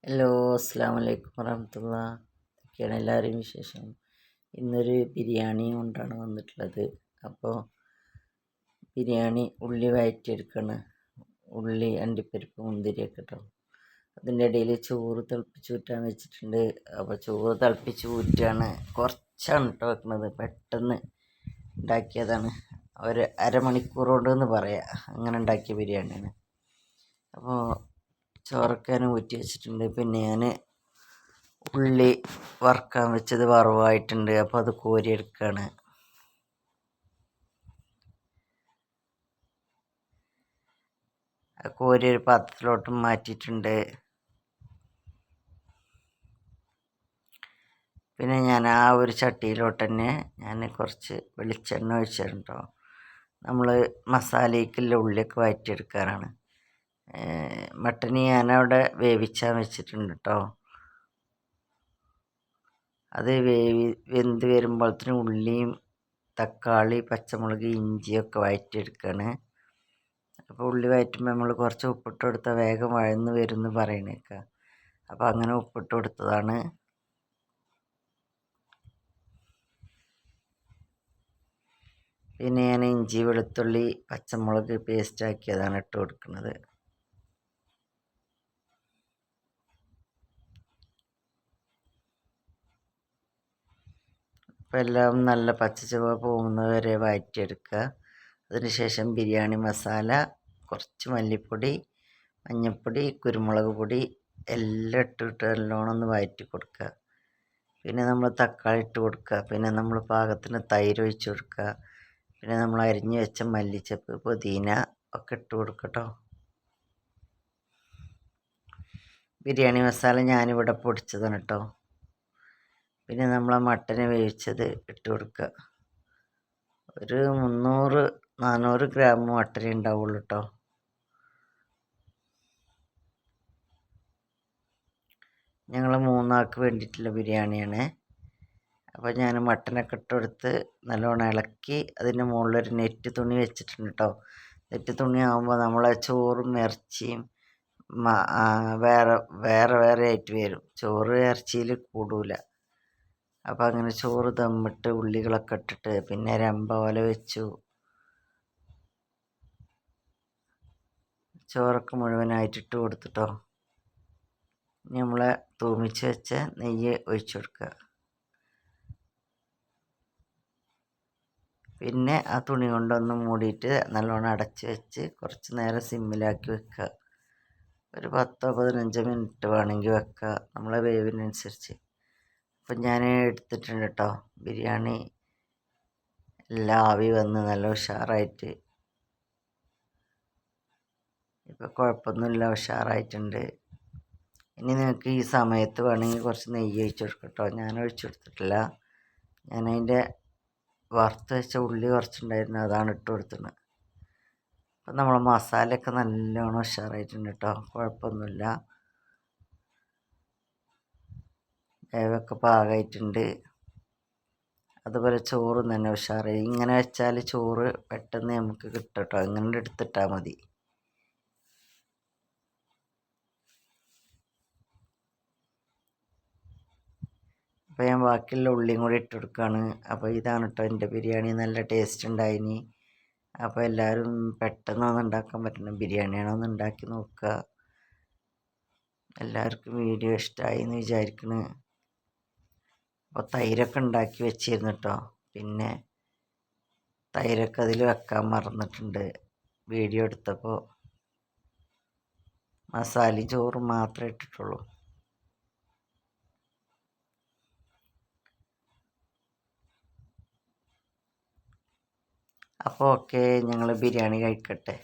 Hello, അസ്സാം വലൈക്കും വറഹമത്തുള്ള. ഒക്കെയാണ് എല്ലാവരെയും വിശേഷം. ഇന്നൊരു ബിരിയാണി കൊണ്ടാണ് വന്നിട്ടുള്ളത്. അപ്പോൾ ബിരിയാണി ഉള്ളി വഴറ്റിയെടുക്കുകയാണ്. ഉള്ളി, അണ്ടിപ്പരിപ്പ്, മുന്തിരിയൊക്കെ ഇട്ടോ. അതിൻ്റെ ഇടയിൽ ചോറ് തിളപ്പിച്ച് ഊറ്റാൻ വെച്ചിട്ടുണ്ട്. അപ്പോൾ ചോറ് തിളപ്പിച്ച് ഊറ്റാണ്. കുറച്ചാണ് കേട്ടോ വെക്കുന്നത്. പെട്ടെന്ന് ഉണ്ടാക്കിയതാണ്. ഒരു അരമണിക്കൂർ കൊണ്ടെന്ന് പറയാം. അങ്ങനെ ഉണ്ടാക്കിയ ബിരിയാണിയാണ്. അപ്പോൾ ചോറൊക്കെ ഞാൻ ഊറ്റി വെച്ചിട്ടുണ്ട്. പിന്നെ ഞാൻ ഉള്ളി വറുക്കാൻ വെച്ചത് വറവായിട്ടുണ്ട്. അപ്പോൾ അത് കോരിയെടുക്കുകയാണ്. കോരി ഒരു പാത്രത്തിലോട്ട് മാറ്റിയിട്ടുണ്ട്. പിന്നെ ഞാൻ ആ ഒരു ചട്ടിയിലോട്ട് തന്നെ ഞാൻ കുറച്ച് വെളിച്ചെണ്ണ ഒഴിച്ചിട്ടുണ്ടോ. നമ്മൾ മസാലയ്ക്കുള്ള ഉള്ളിയൊക്കെ വഴറ്റിയെടുക്കാനാണ്. മട്ടന് ഞാനവിടെ വേവിച്ചാൻ വെച്ചിട്ടുണ്ട് കേട്ടോ. അത് വെന്ത് വരുമ്പോഴത്തേനും ഉള്ളിയും തക്കാളി, പച്ചമുളക്, ഇഞ്ചിയൊക്കെ വഴറ്റിയെടുക്കുകയാണ്. അപ്പോൾ ഉള്ളി വഴറ്റുമ്പോൾ നമ്മൾ കുറച്ച് ഉപ്പിട്ട് കൊടുത്താൽ വേഗം വഴന്ന് വരും എന്ന് പറയണേക്കാം. അപ്പോൾ അങ്ങനെ ഉപ്പിട്ട് കൊടുത്തതാണ്. പിന്നെ ഞാൻ ഇഞ്ചി, വെളുത്തുള്ളി, പച്ചമുളക് പേസ്റ്റാക്കിയതാണ് ഇട്ട് കൊടുക്കുന്നത്. അപ്പോൾ എല്ലാം നല്ല പച്ചച്ചുവ പോകുന്നവരെ വഴറ്റിയെടുക്കുക. അതിനുശേഷം ബിരിയാണി മസാല, കുറച്ച് മല്ലിപ്പൊടി, മഞ്ഞൾപ്പൊടി, കുരുമുളക് പൊടി എല്ലാം ഇട്ടിട്ട് നല്ലോണം ഒന്ന് വഴറ്റി കൊടുക്കുക. പിന്നെ നമ്മൾ തക്കാളി ഇട്ട് കൊടുക്കുക. പിന്നെ നമ്മൾ പാകത്തിന് തൈര് ഒഴിച്ച് കൊടുക്കുക. പിന്നെ നമ്മൾ അരിഞ്ഞ് വെച്ച മല്ലിച്ചപ്പ്, പുതിന ഒക്കെ ഇട്ട് കൊടുക്കട്ടോ. ബിരിയാണി മസാല ഞാനിവിടെ പൊടിച്ചതാണ് കേട്ടോ. പിന്നെ നമ്മൾ മട്ടന് വേവിച്ചത് ഇട്ട് കൊടുക്കുക. ഒരു 300-400 ഗ്രാം മട്ടനേ ഉണ്ടാവുള്ളൂ കേട്ടോ. ഞങ്ങൾ 3 ആൾക്ക് വേണ്ടിയിട്ടുള്ള ബിരിയാണിയാണ്. അപ്പോൾ ഞാൻ മട്ടനൊക്കെ ഇട്ട് കൊടുത്ത് നല്ലോണം ഇളക്കി അതിൻ്റെ മുകളിലൊരു നെറ്റ് തുണി വെച്ചിട്ടുണ്ട് കേട്ടോ. നെറ്റ് തുണി ആകുമ്പോൾ നമ്മളെ ചോറും ഇറച്ചിയും വേറെ വേറെ വേറെ ആയിട്ട് വരും. ചോറ് ഇറച്ചിയിൽ കൂടൂല. അപ്പോൾ അങ്ങനെ ചോറ് ദമ്മിട്ട് ഉള്ളികളൊക്കെ ഇട്ടിട്ട് പിന്നെ രമ്പ പോലെ വെച്ചു. ചോറൊക്കെ മുഴുവനായിട്ട് ഇട്ട് കൊടുത്തിട്ടോ. നമ്മളെ തൂമിച്ച് വെച്ച നെയ്യ് ഒഴിച്ചു കൊടുക്കുക. പിന്നെ ആ തുണി കൊണ്ടൊന്ന് മൂടിയിട്ട് നല്ലോണം അടച്ച് വെച്ച് കുറച്ച് നേരം സിമ്മിലാക്കി വെക്കുക. ഒരു 10-15 മിനിറ്റ് വേണമെങ്കിൽ വെക്കുക, നമ്മളെ വേവിനനുസരിച്ച്. അപ്പം ഞാൻ എടുത്തിട്ടുണ്ട് കേട്ടോ. ബിരിയാണി എല്ലാം ആവി വന്ന് നല്ല ഉഷാറായിട്ട്, ഇപ്പം കുഴപ്പമൊന്നുമില്ല, ഉഷാറായിട്ടുണ്ട്. ഇനി നിങ്ങൾക്ക് ഈ സമയത്ത് വേണമെങ്കിൽ കുറച്ച് നെയ്യ് ഒഴിച്ച് കൊടുക്കട്ടോ. ഞാൻ ഒഴിച്ചു കൊടുത്തിട്ടില്ല. ഞാനതിൻ്റെ വറുത്ത് വെച്ച ഉള്ളി കുറച്ചുണ്ടായിരുന്നു, അതാണ് ഇട്ട് കൊടുത്തത്. അപ്പം നമ്മൾ മസാലയൊക്കെ നല്ലോണം ഉഷാറായിട്ടുണ്ട് കേട്ടോ. കുഴപ്പമൊന്നുമില്ല, വേവൊക്കെ പാകമായിട്ടുണ്ട്. അതുപോലെ ചോറും തന്നെ ഉഷാറായി. ഇങ്ങനെ വെച്ചാൽ ചോറ് പെട്ടെന്ന് നമുക്ക് കിട്ടും കേട്ടോ. ഇങ്ങനെ എടുത്തിട്ടാൽ മതി. അപ്പോൾ ഞാൻ ബാക്കിയുള്ള ഉള്ളിയും കൂടി ഇട്ട് കൊടുക്കുകയാണ്. അപ്പോൾ ഇതാണ് കേട്ടോ എൻ്റെ ബിരിയാണി. നല്ല ടേസ്റ്റ് ഉണ്ടായിനി. അപ്പോൾ എല്ലാവരും പെട്ടെന്നൊന്നും ഉണ്ടാക്കാൻ പറ്റുന്ന ബിരിയാണിയാണോ ഒന്ന് ഉണ്ടാക്കി നോക്കുക. എല്ലാവർക്കും വീഡിയോ ഇഷ്ടമായി എന്ന് വിചാരിക്കുന്നു. അപ്പോൾ തൈരൊക്കെ ഉണ്ടാക്കി വെച്ചിരുന്നു കേട്ടോ. പിന്നെ തൈരൊക്കെ അതിൽ വെക്കാൻ മറന്നിട്ടുണ്ട് വീഡിയോ എടുത്തപ്പോൾ. മസാലയും ചോറും മാത്രമേ ഇട്ടിട്ടുള്ളൂ. അപ്പോൾ ഓക്കെ, ഞങ്ങൾ ബിരിയാണി കഴിക്കട്ടെ.